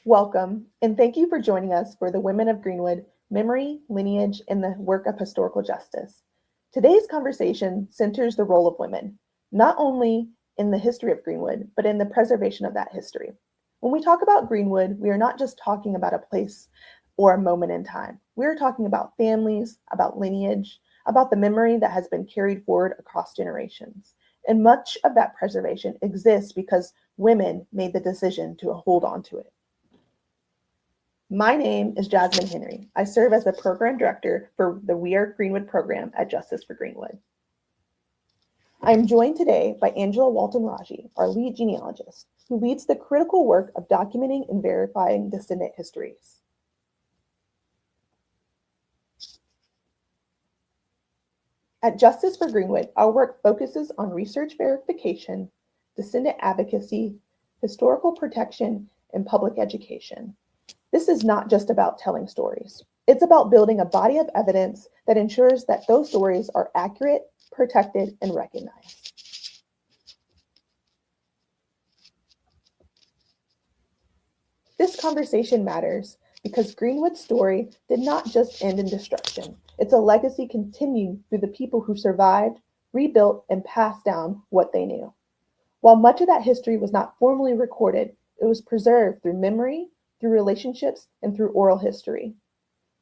Welcome, and thank you for joining us for the Women of Greenwood Memory, Lineage, and the Work of Historical Justice. Today's conversation centers the role of women, not only in the history of Greenwood, but in the preservation of that history. When we talk about Greenwood, we are not just talking about a place or a moment in time. We are talking about families, about lineage, about the memory that has been carried forward across generations. And much of that preservation exists because women made the decision to hold on to it. My name is Jasmine Henry. I serve as the program director for the We Are Greenwood program at Justice for Greenwood. I am joined today by Angela Walton-Raji, our lead genealogist, who leads the critical work of documenting and verifying descendant histories. At Justice for Greenwood, our work focuses on research verification, descendant advocacy, historical protection, and public education. This is not just about telling stories. It's about building a body of evidence that ensures that those stories are accurate, protected, and recognized. This conversation matters because Greenwood's story did not just end in destruction. It's a legacy continued through the people who survived, rebuilt, and passed down what they knew. While much of that history was not formally recorded, it was preserved through memory, through relationships, and through oral history.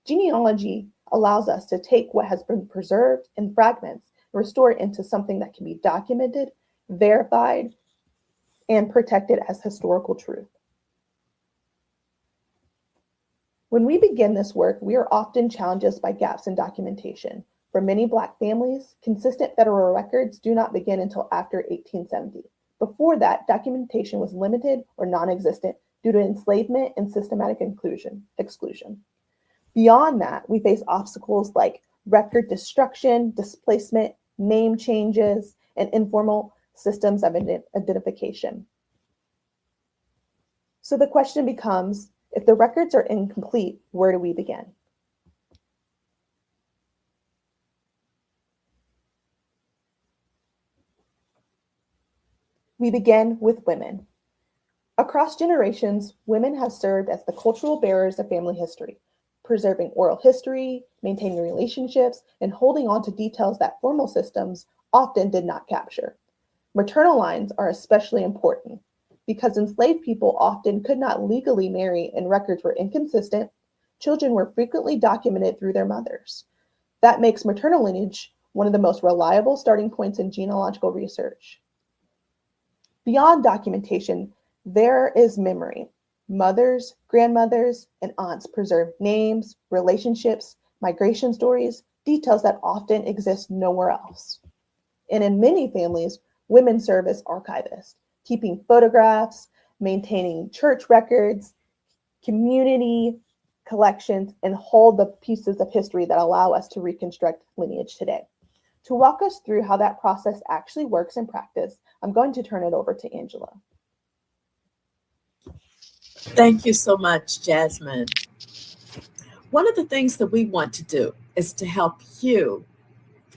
Genealogy allows us to take what has been preserved in fragments and restore it into something that can be documented, verified, and protected as historical truth. When we begin this work, we are often challenged by gaps in documentation. For many Black families, consistent federal records do not begin until after 1870. Before that, documentation was limited or non-existent due to enslavement and systematic exclusion. Beyond that, we face obstacles like record destruction, displacement, name changes, and informal systems of identification. So the question becomes, if the records are incomplete, where do we begin? We begin with women. Across generations, women have served as the cultural bearers of family history, preserving oral history, maintaining relationships, and holding on to details that formal systems often did not capture. Maternal lines are especially important because enslaved people often could not legally marry and records were inconsistent. Children were frequently documented through their mothers. That makes maternal lineage one of the most reliable starting points in genealogical research. Beyond documentation, there is memory. Mothers, grandmothers, and aunts preserve names, relationships, migration stories, details that often exist nowhere else. And in many families, women serve as archivists, keeping photographs, maintaining church records, community collections, and hold the pieces of history that allow us to reconstruct lineage today. To walk us through how that process actually works in practice, I'm going to turn it over to Angela. Thank you so much, Jasmine. One of the things that we want to do is to help you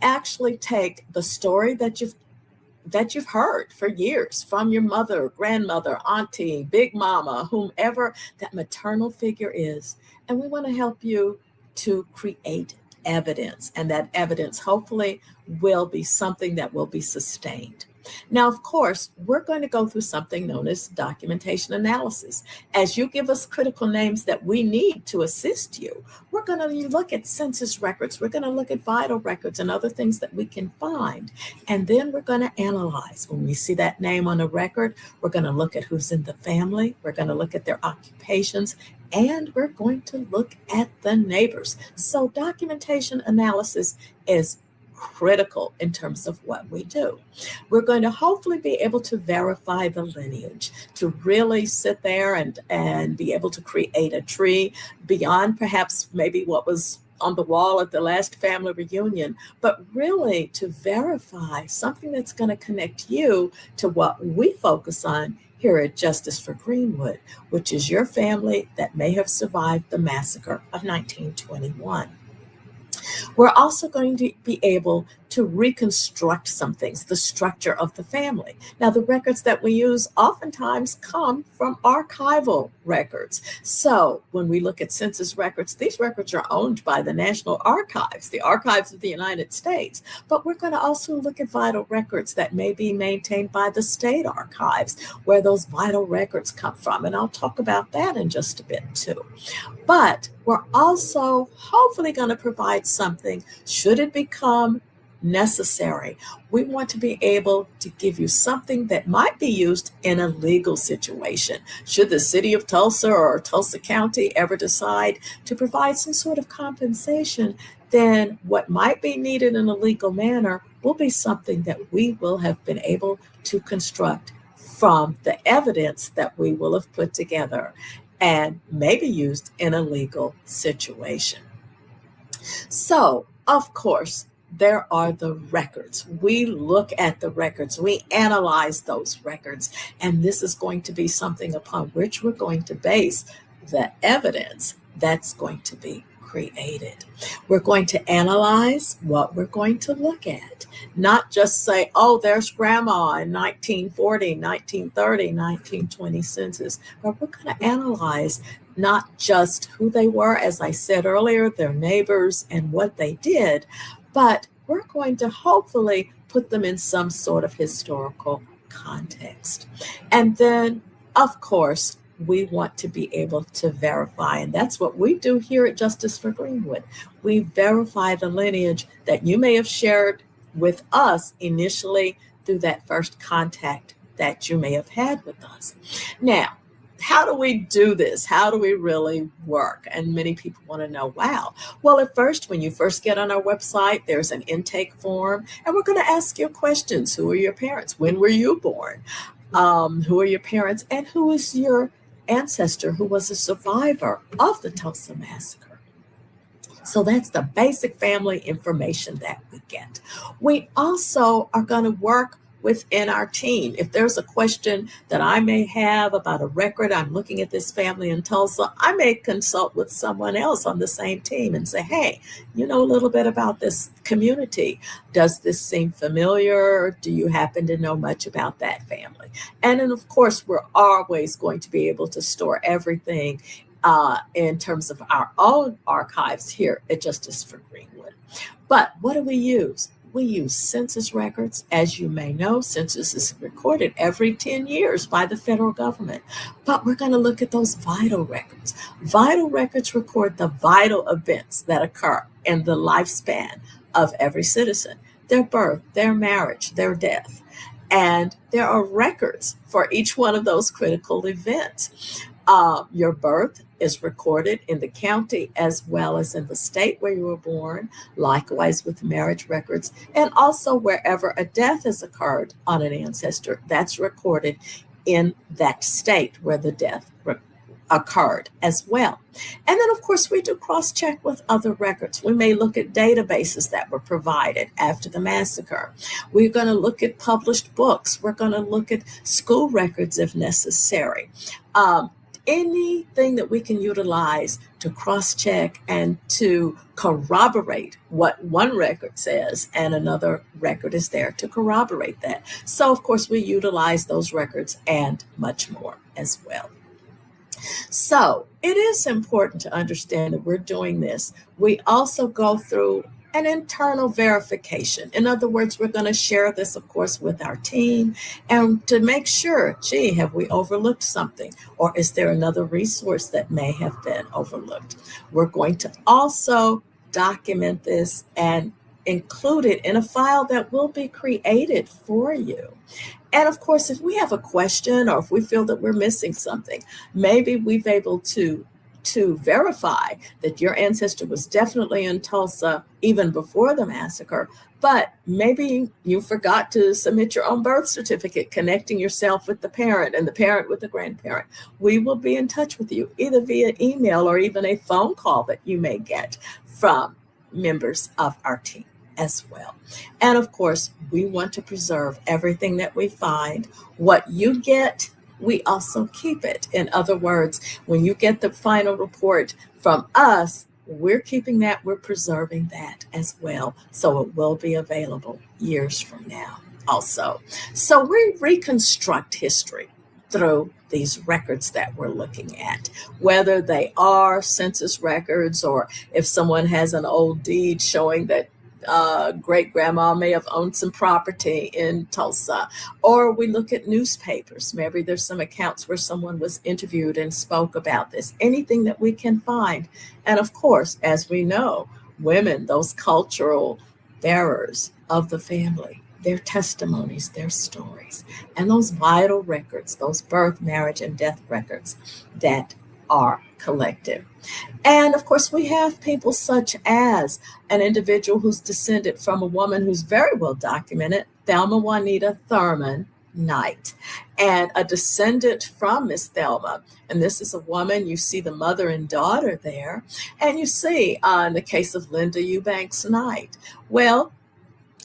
actually take the story that you've heard for years from your mother, grandmother, auntie, big mama, whomever that maternal figure is, and we want to help you to create evidence, and that evidence hopefully will be something that will be sustained. Now, of course, we're going to go through something known as documentation analysis. As you give us critical names that we need to assist you, we're going to look at census records, we're going to look at vital records and other things that we can find. And then we're going to analyze. When we see that name on a record, we're going to look at who's in the family, we're going to look at their occupations, and we're going to look at the neighbors. So documentation analysis is critical in terms of what we do. We're going to hopefully be able to verify the lineage, to really sit there and be able to create a tree beyond perhaps maybe what was on the wall at the last family reunion, but really to verify something that's going to connect you to what we focus on here at Justice for Greenwood, which is your family that may have survived the massacre of 1921. We're also going to be able to reconstruct some things, the structure of the family. Now, the records that we use oftentimes come from archival records. So when we look at census records, these records are owned by the National Archives, the Archives of the United States. But we're going to also look at vital records that may be maintained by the state archives, where those vital records come from. And I'll talk about that in just a bit too. But we're also hopefully going to provide something should it become necessary. We want to be able to give you something that might be used in a legal situation. Should the city of Tulsa or Tulsa County ever decide to provide some sort of compensation, then what might be needed in a legal manner will be something that we will have been able to construct from the evidence that we will have put together and may be used in a legal situation. So, of course, there are the records. We look at the records, we analyze those records, and this is going to be something upon which we're going to base the evidence that's going to be created. We're going to analyze what we're going to look at, not just say, oh, there's grandma in 1940, 1930, 1920 census, but we're going to analyze not just who they were, as I said earlier, their neighbors and what they did, but we're going to hopefully put them in some sort of historical context. And then, of course, we want to be able to verify, and that's what we do here at Justice for Greenwood. We verify the lineage that you may have shared with us initially through that first contact that you may have had with us. Now, how do we do this? How do we really work? And many people want to know, wow. Well, at first, when you first get on our website, there's an intake form, and we're going to ask you questions. Who are your parents? When were you born? Who are your parents? And who is your ancestor who was a survivor of the Tulsa Massacre? So that's the basic family information that we get. We also are going to work within our team. If there's a question that I may have about a record, I'm looking at this family in Tulsa, I may consult with someone else on the same team and say, hey, you know a little bit about this community. Does this seem familiar? Do you happen to know much about that family? And then, of course, we're always going to be able to store everything in terms of our own archives here at Justice for Greenwood. But what do we use? We use census records. As you may know, census is recorded every 10 years by the federal government. But we're going to look at those vital records. Vital records record the vital events that occur in the lifespan of every citizen, their birth, their marriage, their death. And there are records for each one of those critical events. Your birth is recorded in the county as well as in the state where you were born, likewise with marriage records, and also wherever a death has occurred on an ancestor, that's recorded in that state where the death occurred as well. And then, of course, we do cross-check with other records. We may look at databases that were provided after the massacre. We're going to look at published books. We're going to look at school records if necessary. Anything that we can utilize to cross-check and to corroborate what one record says, and another record is there to corroborate that. So, of course, we utilize those records and much more as well. So it is important to understand that we're doing this. We also go through an internal verification. In other words, we're going to share this, of course, with our team and to make sure, gee, have we overlooked something? Or is there another resource that may have been overlooked? We're going to also document this and include it in a file that will be created for you. And of course, if we have a question or if we feel that we're missing something, maybe we've able to verify that your ancestor was definitely in Tulsa even before the massacre, but maybe you forgot to submit your own birth certificate, connecting yourself with the parent and the parent with the grandparent. We will be in touch with you either via email or even a phone call that you may get from members of our team as well. And of course, we want to preserve everything that we find. What you get, we also keep it. In other words, when you get the final report from us, we're keeping that, we're preserving that as well. So it will be available years from now also. So we reconstruct history through these records that we're looking at, whether they are census records or if someone has an old deed showing that great grandma may have owned some property in Tulsa, or we look at newspapers. Maybe there's some accounts where someone was interviewed and spoke about this, anything that we can find. And of course, as we know, women, those cultural bearers of the family, their testimonies, their stories, and those vital records, those birth, marriage, and death records that are collected. And of course, we have people such as an individual who's descended from a woman who's very well documented, Thelma Juanita Thurman Knight, and a descendant from Miss Thelma. And this is a woman, you see the mother and daughter there, and you see in the case of Linda Eubanks Knight, well,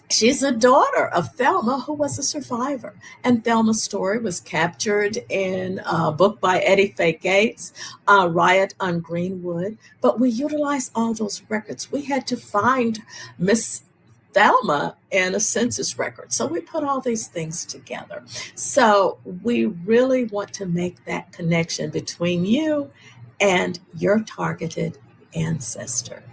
she's a daughter of Thelma, who was a survivor. And Thelma's story was captured in a book by Eddie Fay Gates, Riot on Greenwood. But we utilized all those records. We had to find Miss Thelma in a census record. So we put all these things together. So we really want to make that connection between you and your targeted ancestor.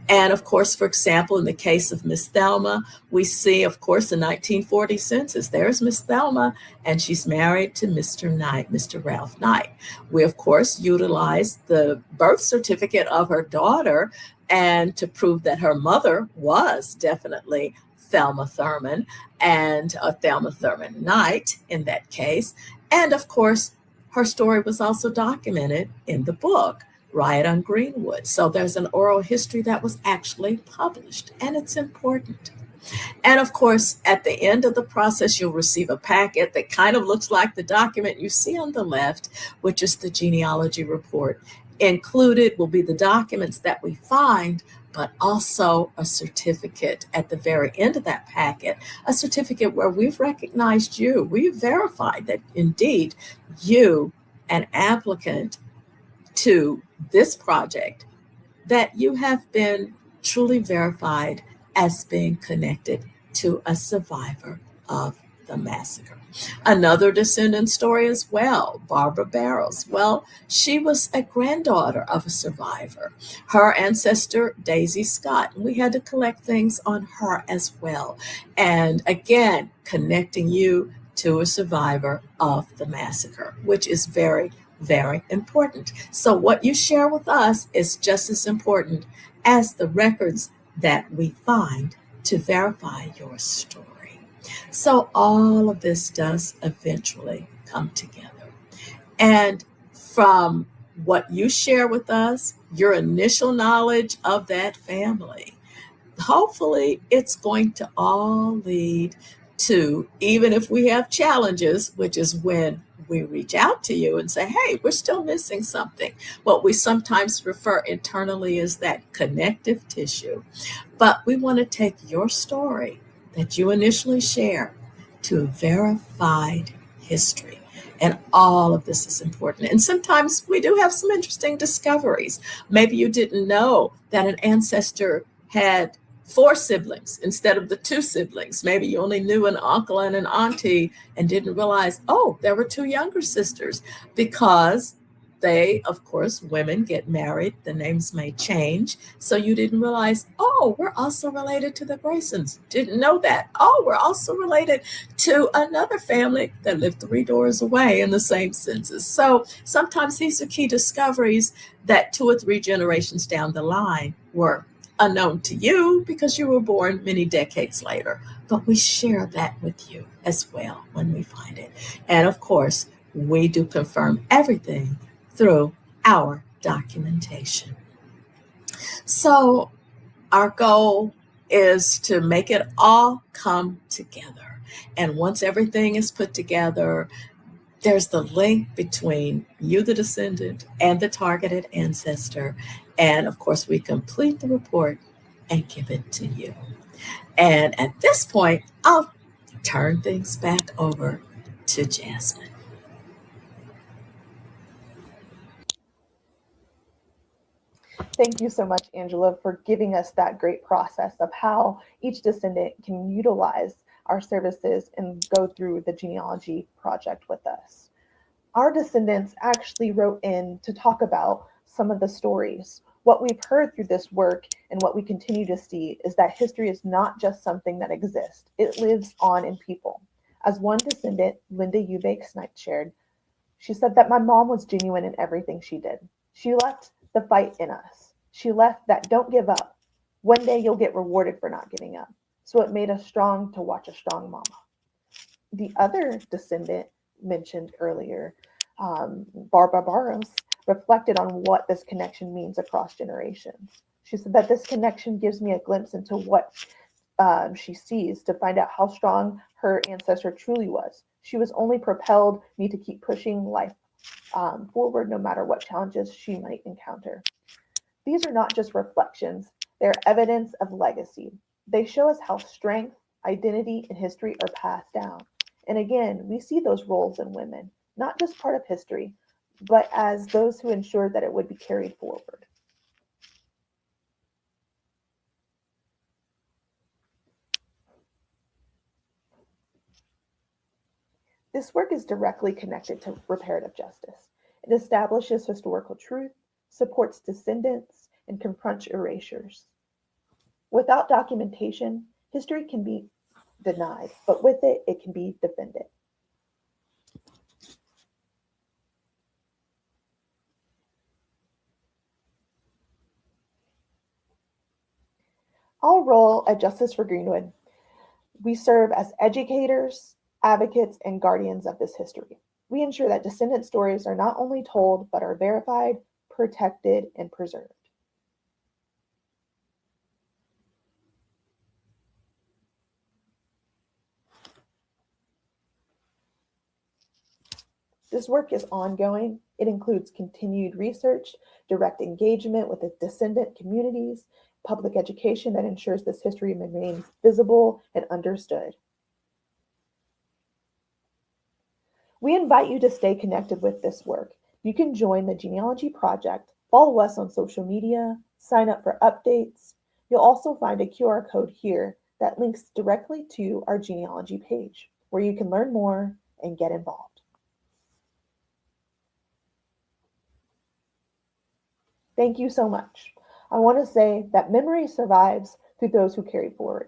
And of course, for example, in the case of Miss Thelma, we see, of course, the 1940 census. There's Miss Thelma, and she's married to Mr. Knight, Mr. Ralph Knight. We, of course, utilize the birth certificate of her daughter and to prove that her mother was definitely Thelma Thurman and Thelma Thurman Knight in that case. And of course, her story was also documented in the book, Riot on Greenwood. So there's an oral history that was actually published, and it's important. And of course, at the end of the process, you'll receive a packet that kind of looks like the document you see on the left, which is the genealogy report. Included will be the documents that we find, but also a certificate at the very end of that packet, a certificate where we've recognized you. We've verified that indeed you, an applicant to this project, that you have been truly verified as being connected to a survivor of the massacre. Another descendant story as well, Barbara Barrows. Well, she was a granddaughter of a survivor. Her ancestor, Daisy Scott. We had to collect things on her as well. And again, connecting you to a survivor of the massacre, which is very, very important. So what you share with us is just as important as the records that we find to verify your story. So all of this does eventually come together. And from what you share with us, your initial knowledge of that family, hopefully it's going to all lead to, even if we have challenges, which is when we reach out to you and say, hey, we're still missing something. What we sometimes refer internally as that connective tissue. But we want to take your story that you initially share to a verified history. And all of this is important. And sometimes we do have some interesting discoveries. Maybe you didn't know that an ancestor had 4 siblings instead of the 2 siblings. Maybe you only knew an uncle and an auntie and didn't realize, oh, there were 2 younger sisters, because they, of course, women get married, the names may change. So you didn't realize, oh, we're also related to the Graysons. Didn't know that. Oh, we're also related to another family that lived 3 doors away in the same census. So sometimes these are key discoveries that 2 or 3 generations down the line were unknown to you because you were born many decades later. But we share that with you as well when we find it. And of course, we do confirm everything through our documentation. So our goal is to make it all come together. And once everything is put together, there's the link between you, the descendant, and the targeted ancestor. And of course, we complete the report and give it to you. And at this point, I'll turn things back over to Jasmine. Thank you so much, Angela, for giving us that great process of how each descendant can utilize our services and go through the genealogy project with us. Our descendants actually wrote in to talk about some of the stories. What we've heard through this work and what we continue to see is that history is not just something that exists, it lives on in people. As one descendant, Linda Eubanks Knight, shared, she said that my mom was genuine in everything she did. She left the fight in us. She left that don't give up. One day you'll get rewarded for not giving up. So it made us strong to watch a strong mama. The other descendant mentioned earlier, Barbara Barros, reflected on what this connection means across generations. She said that this connection gives me a glimpse into what she sees to find out how strong her ancestor truly was. She was only propelled me to keep pushing life forward no matter what challenges she might encounter. These are not just reflections, they're evidence of legacy. They show us how strength, identity, and history are passed down. And again, we see those roles in women, not just part of history, but as those who ensured that it would be carried forward. This work is directly connected to reparative justice. It establishes historical truth, supports descendants, and confronts erasures. Without documentation, history can be denied, but with it, it can be defended. Our role at Justice for Greenwood, we serve as educators, advocates, and guardians of this history. We ensure that descendant stories are not only told, but are verified, protected, and preserved. This work is ongoing. It includes continued research, direct engagement with the descendant communities, public education that ensures this history remains visible and understood. We invite you to stay connected with this work. You can join the Genealogy Project, follow us on social media, sign up for updates. You'll also find a QR code here that links directly to our genealogy page, where you can learn more and get involved. Thank you so much. I want to say that memory survives through those who carry forward.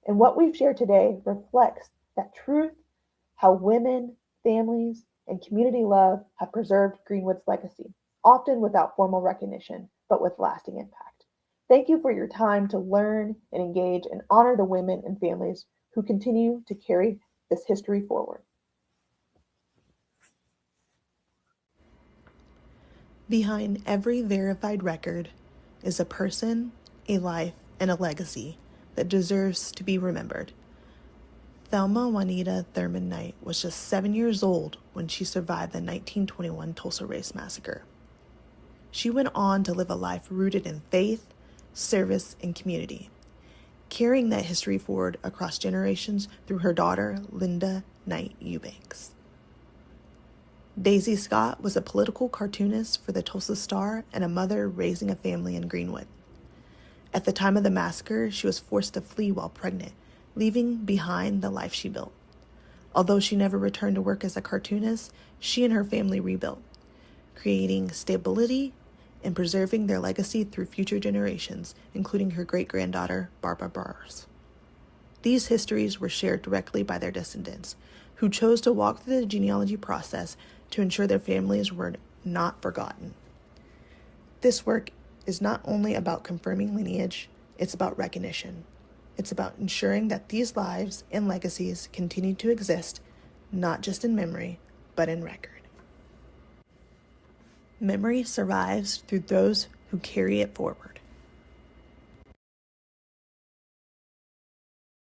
And what we've shared today reflects that truth, how women, families, and community love have preserved Greenwood's legacy, often without formal recognition, but with lasting impact. Thank you for your time to learn and engage and honor the women and families who continue to carry this history forward. Behind every verified record is a person, a life, and a legacy that deserves to be remembered. Thelma Juanita Thurman Knight was just 7 years old when she survived the 1921 Tulsa Race Massacre. She went on to live a life rooted in faith, service, and community, carrying that history forward across generations through her daughter, Linda Knight Eubanks. Daisy Scott was a political cartoonist for the Tulsa Star and a mother raising a family in Greenwood. At the time of the massacre, she was forced to flee while pregnant, leaving behind the life she built. Although she never returned to work as a cartoonist, she and her family rebuilt, creating stability and preserving their legacy through future generations, including her great-granddaughter, Barbara Barros. These histories were shared directly by their descendants, who chose to walk through the genealogy process to ensure their families were not forgotten. This work is not only about confirming lineage, it's about recognition. It's about ensuring that these lives and legacies continue to exist, not just in memory, but in record. Memory survives through those who carry it forward.